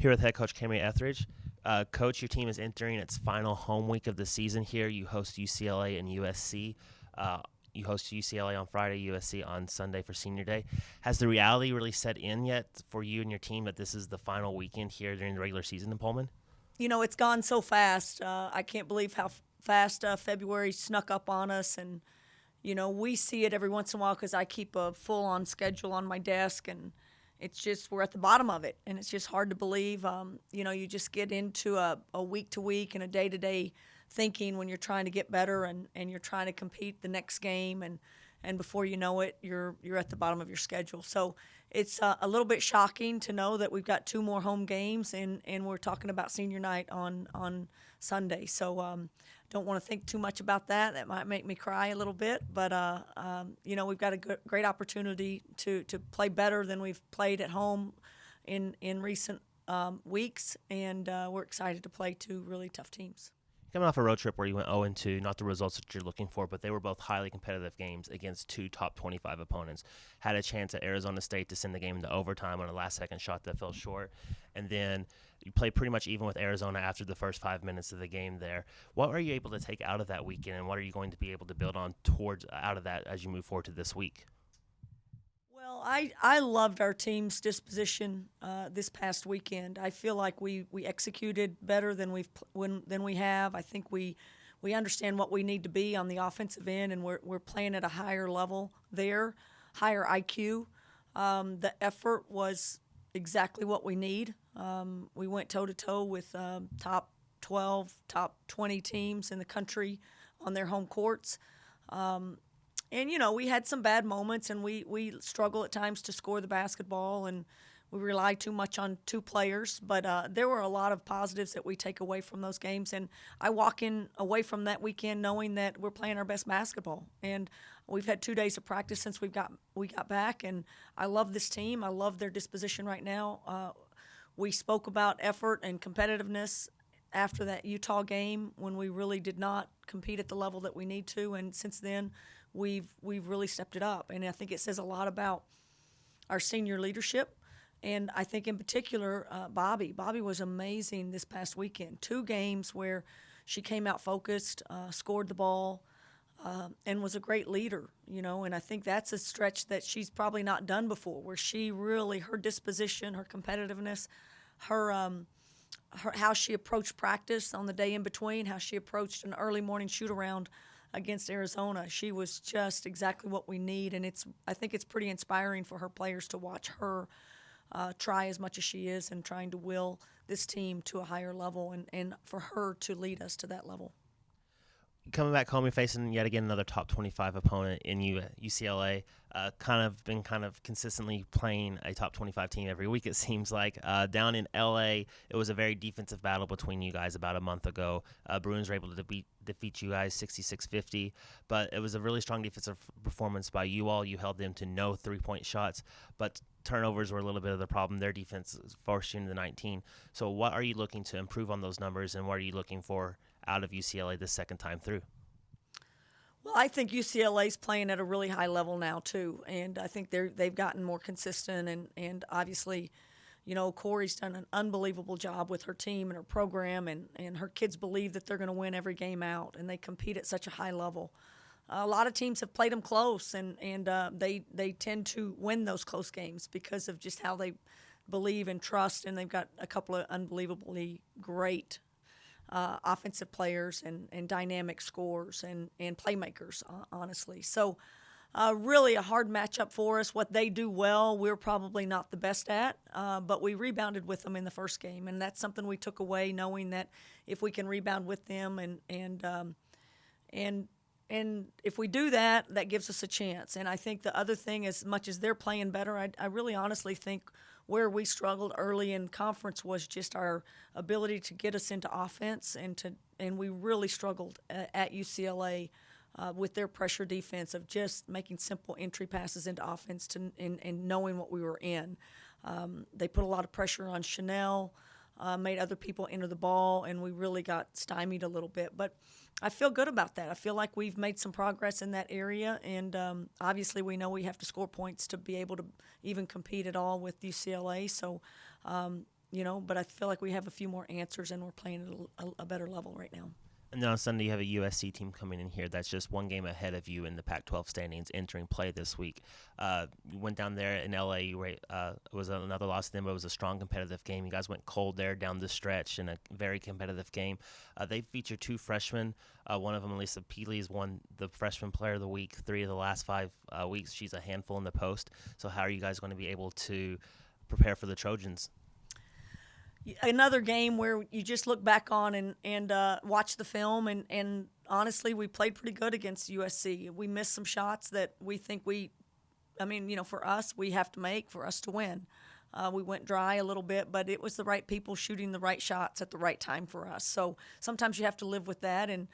Here with head coach Kamie Ethridge. Coach, your team is entering its final home week of the season here. You host UCLA and USC. You host UCLA on Friday, USC on Sunday for Senior Day. Has the reality really set in yet for you and your team that this is the final weekend here during the regular season in Pullman? You know, it's gone so fast. I can't believe how fast February snuck up on us. And, you know, we see it every once in a while because I keep a full-on schedule on my desk, and it's just we're at the bottom of it, and it's just hard to believe. You know, you just get into a week-to-week and a day-to-day thinking when you're trying to get better and you're trying to compete the next game, and before you know it, you're at the bottom of your schedule. So it's a little bit shocking to know that we've got 2 more home games, and we're talking about senior night on Sunday. So don't want to think too much about that. That might make me cry a little bit. But, you know, we've got a great opportunity to play better than we've played at home in recent weeks, and we're excited to play 2 really tough teams. Coming off a road trip where you went 0-2, not the results that you're looking for, but they were both highly competitive games against 2 top 25 opponents. Had a chance at Arizona State to send the game into overtime on a last-second shot that fell short. And then you played pretty much even with Arizona after the first 5 minutes of the game there. What are you able to take out of that weekend, and what are you going to be able to build on out of that as you move forward to this week? Well, I loved our team's disposition this past weekend. I feel like we executed better than we have. I think we understand what we need to be on the offensive end, and we're playing at a higher level there, higher IQ. The effort was exactly what we need. We went toe-to-toe with top 12, top 20 teams in the country on their home courts. And, you know, we had some bad moments, and we struggle at times to score the basketball, and we rely too much on 2 players. But there were a lot of positives that we take away from those games. And I walk away from that weekend knowing that we're playing our best basketball. And we've had 2 days of practice since we got back, and I love this team. I love their disposition right now. We spoke about effort and competitiveness after that Utah game when we really did not compete at the level that we need to, and since then we've really stepped it up. And I think it says a lot about our senior leadership, and I think in particular Bobby was amazing this past weekend. 2 games where she came out focused, scored the ball, and was a great leader, you know. And I think that's a stretch that she's probably not done before, where she really, her disposition, her competitiveness, her how she approached practice on the day in between, how she approached an early morning shoot-around against Arizona. She was just exactly what we need, and I think it's pretty inspiring for her players to watch her try as much as she is and trying to will this team to a higher level, and for her to lead us to that level. Coming back home, you're facing yet again another top 25 opponent in UCLA. Kind of consistently playing a top 25 team every week, it seems like. Down in LA, it was a very defensive battle between you guys about a month ago. Bruins were able to defeat you guys 66-50, but it was a really strong defensive performance by you all. You held them to no 3-point shots, but turnovers were a little bit of the problem. Their defense forced you into the 19. So what are you looking to improve on those numbers, and what are you looking for out of UCLA the second time through? Well, I think UCLA's playing at a really high level now too, and I think they've gotten more consistent, and obviously, you know, Corey's done an unbelievable job with her team and her program, and her kids believe that they're going to win every game out, and they compete at such a high level. A lot of teams have played them close, and they tend to win those close games because of just how they believe and trust, and they've got a couple of unbelievably great offensive players and dynamic scorers and playmakers, honestly. So really a hard matchup for us. What they do well, we're probably not the best at, but we rebounded with them in the first game, and that's something we took away, knowing that if we can rebound with them and if we do that, that gives us a chance. And I think the other thing, as much as they're playing better, I really honestly think where we struggled early in conference was just our ability to get us into offense, and we really struggled at UCLA with their pressure defense of just making simple entry passes into offense and knowing what we were in. They put a lot of pressure on Chanel, made other people enter the ball, and we really got stymied a little bit. But I feel good about that. I feel like we've made some progress in that area, and obviously we know we have to score points to be able to even compete at all with UCLA. So, but I feel like we have a few more answers, and we're playing at a better level right now. And then on Sunday, you have a USC team coming in here that's just one game ahead of you in the Pac-12 standings entering play this week. You went down there in LA. It was another loss to them, but it was a strong competitive game. You guys went cold there down the stretch in a very competitive game. They feature two freshmen. One of them, Elisa Peely, has won the Freshman Player of the Week 3 of the last 5 weeks. She's a handful in the post. So how are you guys going to be able to prepare for the Trojans? Another game where you just look back on and watch the film, and honestly, we played pretty good against USC. We missed some shots that we think for us, we have to make for us to win. We went dry a little bit, but it was the right people shooting the right shots at the right time for us. So sometimes you have to live with that, and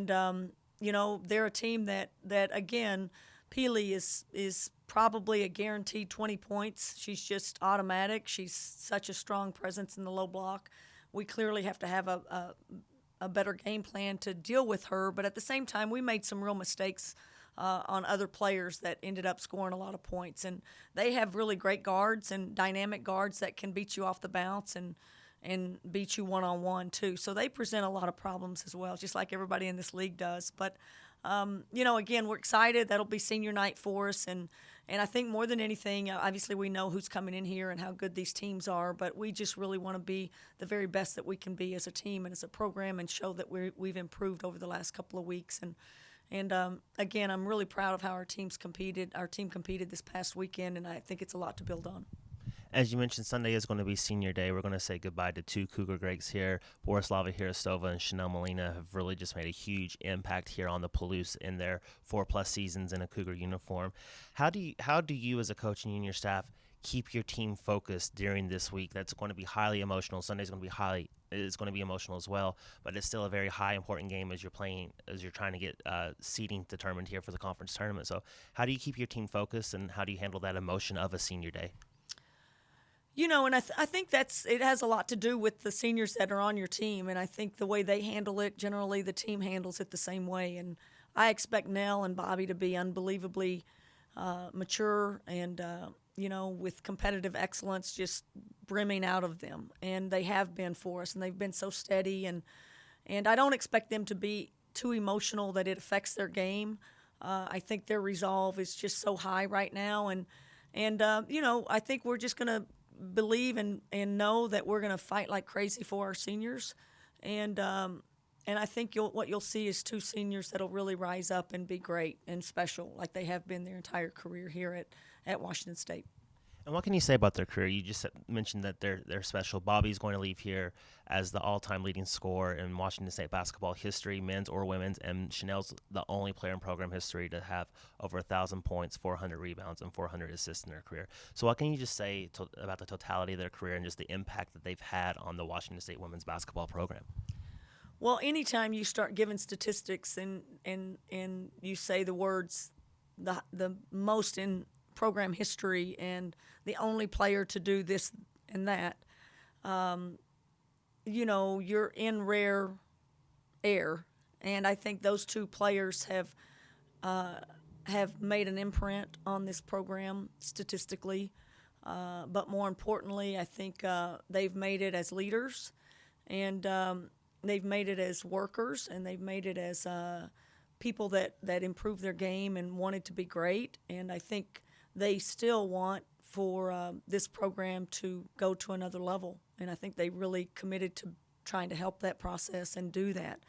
they're a team that again, Peely is probably a guaranteed 20 points. She's just automatic. She's such a strong presence in the low block. We clearly have to have a better game plan to deal with her, but at the same time, we made some real mistakes on other players that ended up scoring a lot of points. And they have really great guards and dynamic guards that can beat you off the bounce and beat you one-on-one too. So they present a lot of problems as well, just like everybody in this league does. But again, we're excited. That'll be senior night for us. And I think more than anything, obviously we know who's coming in here and how good these teams are, but we just really want to be the very best that we can be as a team and as a program and show that we've improved over the last couple of weeks. And again, I'm really proud of how our team competed this past weekend, and I think it's a lot to build on. As you mentioned, Sunday is going to be senior day. We're going to say goodbye to 2 Cougar greats here. Borislava Hirostova and Chanel Molina have really just made a huge impact here on the Palouse in their 4+ seasons in a Cougar uniform. How do you as a coach and you and your staff keep your team focused during this week that's going to be highly emotional? Sunday's going to be emotional as well, but it's still a very high important game as you're trying to get seeding determined here for the conference tournament. So how do you keep your team focused, and how do you handle that emotion of a senior day? And I think it has a lot to do with the seniors that are on your team, and I think the way they handle it, generally the team handles it the same way. And I expect Nell and Bobby to be unbelievably mature and, with competitive excellence just brimming out of them. And they have been for us, and they've been so steady. And I don't expect them to be too emotional that it affects their game. I think their resolve is just so high right now. And I think we're just going to believe and know that we're going to fight like crazy for our seniors, and I think what you'll see is 2 seniors that'll really rise up and be great and special, like they have been their entire career here at Washington State. And what can you say about their career? You just mentioned that they're special. Bobby's going to leave here as the all-time leading scorer in Washington State basketball history, men's or women's, and Chanel's the only player in program history to have over 1,000 points, 400 rebounds, and 400 assists in their career. So what can you just say about the totality of their career and just the impact that they've had on the Washington State women's basketball program? Well, anytime you start giving statistics and you say the words the most in program history and the only player to do this and that, you're in rare air. And I think those 2 players have made an imprint on this program statistically. But more importantly, I think they've made it as leaders, and they've made it as workers, and they've made it as people that improved their game and wanted to be great. And I think they still want for this program to go to another level. And I think they really committed to trying to help that process and do that.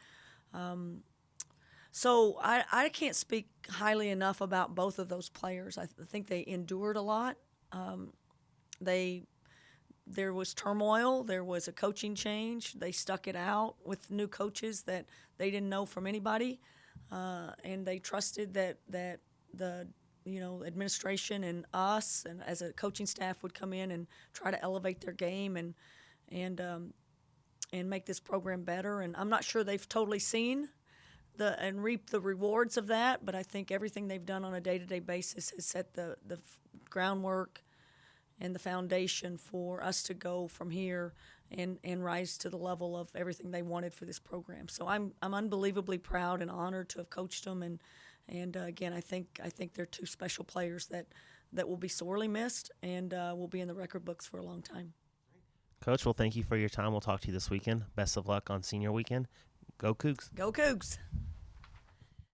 So I can't speak highly enough about both of those players. I think they endured a lot. There was turmoil. There was a coaching change. They stuck it out with new coaches that they didn't know from anybody, and they trusted that the administration and us and as a coaching staff would come in and try to elevate their game and make this program better. And I'm not sure they've totally seen and reap the rewards of that, but I think everything they've done on a day-to-day basis has set the groundwork and the foundation for us to go from here and rise to the level of everything they wanted for this program. So I'm unbelievably proud and honored to have coached them, and again, I think they're 2 special players that will be sorely missed and will be in the record books for a long time. Coach, well, thank you for your time. We'll talk to you this weekend. Best of luck on senior weekend. Go Cougs. Go Cougs.